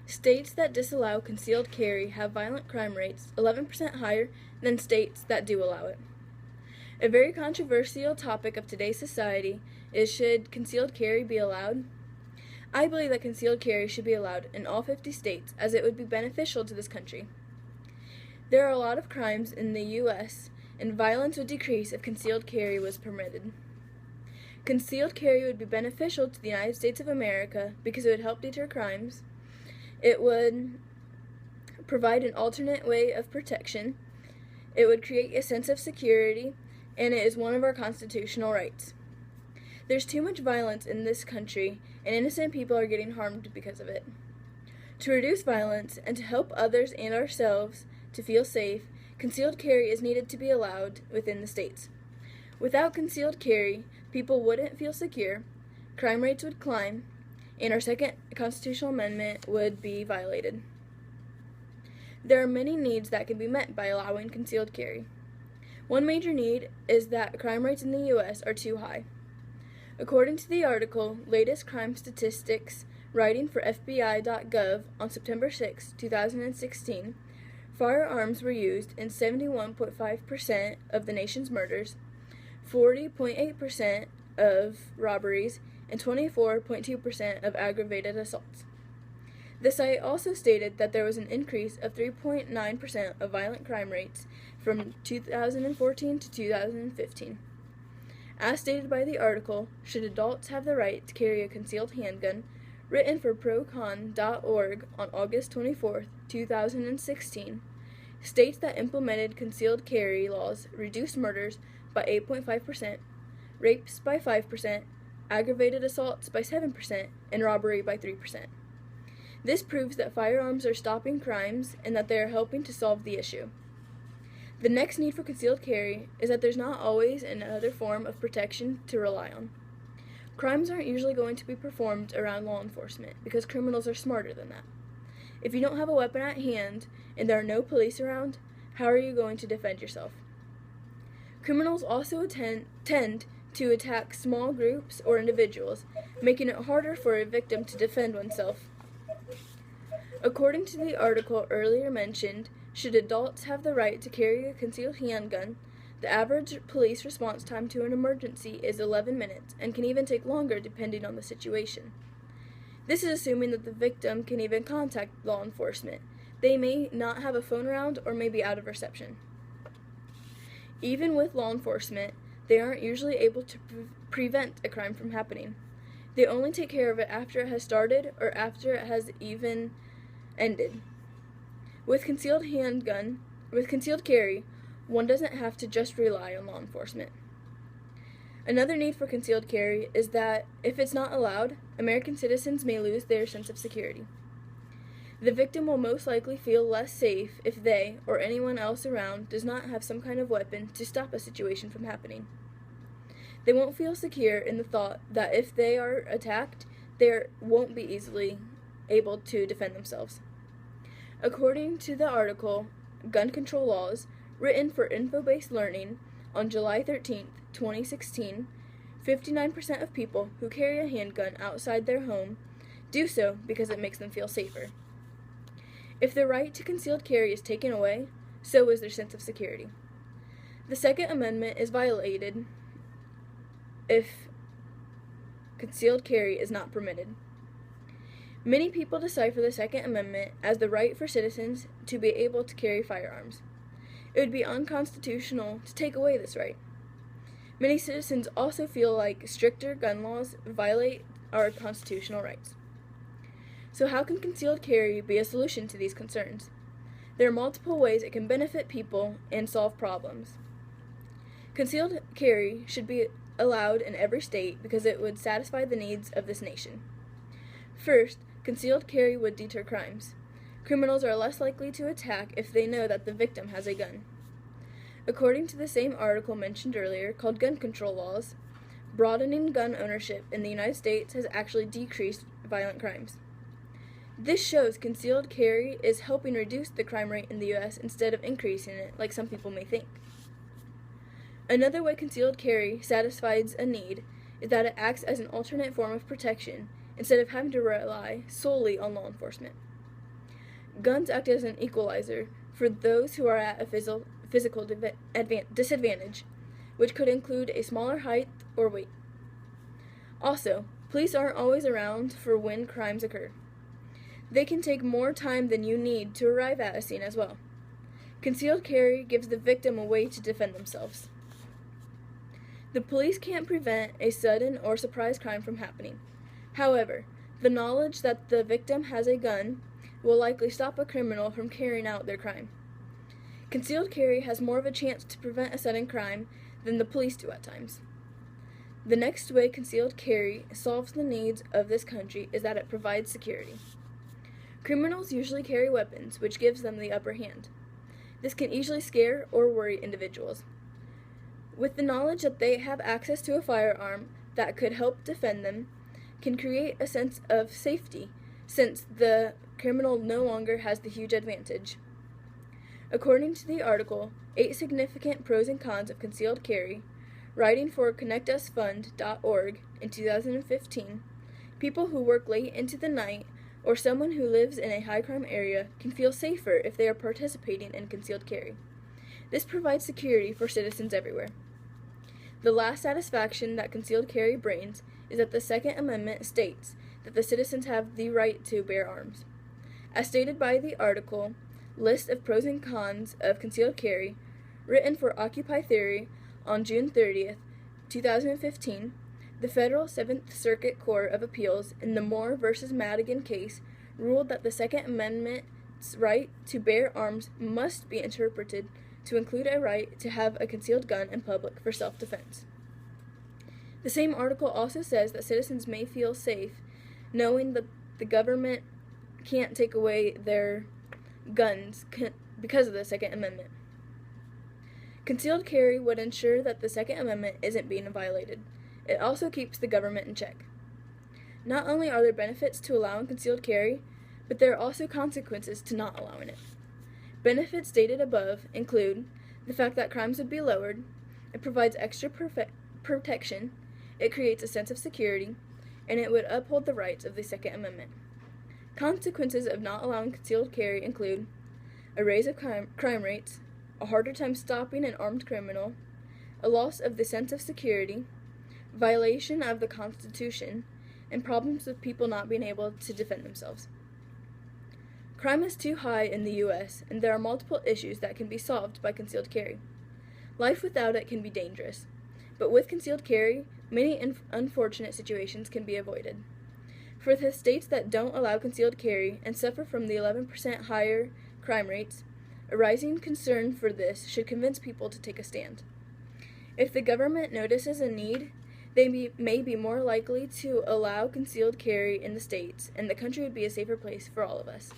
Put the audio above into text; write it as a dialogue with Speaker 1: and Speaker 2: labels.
Speaker 1: States that disallow concealed carry have violent crime rates 11% higher than states that do allow it. A very controversial topic of today's society is, should concealed carry be allowed? I believe that concealed carry should be allowed in all 50 states, as it would be beneficial to this country. There are a lot of crimes in the U.S., and violence would decrease if concealed carry was permitted. Concealed carry would be beneficial to the United States of America because it would help deter crimes. It would provide an alternate way of protection. It would create a sense of security, and it is one of our constitutional rights. There's too much violence in this country, and innocent people are getting harmed because of it. To reduce violence and to help others and ourselves to feel safe, concealed carry is needed to be allowed within the states. Without concealed carry, people wouldn't feel secure, crime rates would climb, and our second constitutional amendment would be violated. There are many needs that can be met by allowing concealed carry. One major need is that crime rates in the U.S. are too high. According to the article, Latest Crime Statistics, writing for FBI.gov on September 6, 2016, firearms were used in 71.5% of the nation's murders, 40.8% of robberies, and 24.2% of aggravated assaults. The site also stated that there was an increase of 3.9% of violent crime rates from 2014 to 2015. As stated by the article, should adults have the right to carry a concealed handgun, written for procon.org on August 24, 2016, states that implemented concealed carry laws reduced murders by 8.5%, rapes by 5%, aggravated assaults by 7%, and robbery by 3%. This proves that firearms are stopping crimes and that they are helping to solve the issue. The next need for concealed carry is that there's not always another form of protection to rely on. Crimes aren't usually going to be performed around law enforcement because criminals are smarter than that. If you don't have a weapon at hand and there are no police around, how are you going to defend yourself? Criminals also tend to attack small groups or individuals, making it harder for a victim to defend oneself. According to the article earlier mentioned, should adults have the right to carry a concealed handgun, the average police response time to an emergency is 11 minutes and can even take longer depending on the situation. This is assuming that the victim can even contact law enforcement. They may not have a phone around or may be out of reception. Even with law enforcement, they aren't usually able to prevent a crime from happening. They only take care of it after it has started or after it has even ended. With concealed carry, one doesn't have to just rely on law enforcement. Another need for concealed carry is that if it's not allowed, American citizens may lose their sense of security. The victim will most likely feel less safe if they or anyone else around does not have some kind of weapon to stop a situation from happening. They won't feel secure in the thought that if they are attacked, they won't be easily able to defend themselves. According to the article, Gun Control Laws, written for Info-Based Learning on July 13, 2016, 59% of people who carry a handgun outside their home do so because it makes them feel safer. If the right to concealed carry is taken away, so is their sense of security. The Second Amendment is violated if concealed carry is not permitted. Many people decipher the Second Amendment as the right for citizens to be able to carry firearms. It would be unconstitutional to take away this right. Many citizens also feel like stricter gun laws violate our constitutional rights. So how can concealed carry be a solution to these concerns? There are multiple ways it can benefit people and solve problems. Concealed carry should be allowed in every state because it would satisfy the needs of this nation. First, concealed carry would deter crimes. Criminals are less likely to attack if they know that the victim has a gun. According to the same article mentioned earlier, called Gun Control Laws, broadening gun ownership in the United States has actually decreased violent crimes. This shows concealed carry is helping reduce the crime rate in the U.S. instead of increasing it, like some people may think. Another way concealed carry satisfies a need is that it acts as an alternate form of protection instead of having to rely solely on law enforcement. Guns act as an equalizer for those who are at a physical disadvantage, which could include a smaller height or weight. Also, police aren't always around for when crimes occur. They can take more time than you need to arrive at a scene as well. Concealed carry gives the victim a way to defend themselves. The police can't prevent a sudden or surprise crime from happening. However, the knowledge that the victim has a gun will likely stop a criminal from carrying out their crime. Concealed carry has more of a chance to prevent a sudden crime than the police do at times. The next way concealed carry solves the needs of this country is that it provides security. Criminals usually carry weapons, which gives them the upper hand. This can easily scare or worry individuals. With the knowledge that they have access to a firearm that could help defend them, can create a sense of safety, since the criminal no longer has the huge advantage. According to the article, 8 Significant Pros and Cons of Concealed Carry, writing for connectusfund.org in 2015, people who work late into the night or someone who lives in a high-crime area can feel safer if they are participating in concealed carry. This provides security for citizens everywhere. The last satisfaction that concealed carry brings is that the Second Amendment states that the citizens have the right to bear arms. As stated by the article, List of Pros and Cons of Concealed Carry, written for Occupy Theory on June 30th, 2015, the Federal Seventh Circuit Court of Appeals in the Moore v. Madigan case ruled that the Second Amendment's right to bear arms must be interpreted to include a right to have a concealed gun in public for self-defense. The same article also says that citizens may feel safe knowing that the government can't take away their guns because of the Second Amendment. Concealed carry would ensure that the Second Amendment isn't being violated. It also keeps the government in check. Not only are there benefits to allowing concealed carry, but there are also consequences to not allowing it. Benefits stated above include the fact that crimes would be lowered, it provides extra protection, it creates a sense of security, and it would uphold the rights of the Second Amendment. Consequences of not allowing concealed carry include a raise of crime rates, a harder time stopping an armed criminal, a loss of the sense of security, violation of the Constitution, and problems with people not being able to defend themselves. Crime is too high in the U.S., and there are multiple issues that can be solved by concealed carry. Life without it can be dangerous, but with concealed carry, many unfortunate situations can be avoided. For the states that don't allow concealed carry and suffer from the 11% higher crime rates, a rising concern for this should convince people to take a stand. If the government notices a need, they may be more likely to allow concealed carry in the states, and the country would be a safer place for all of us.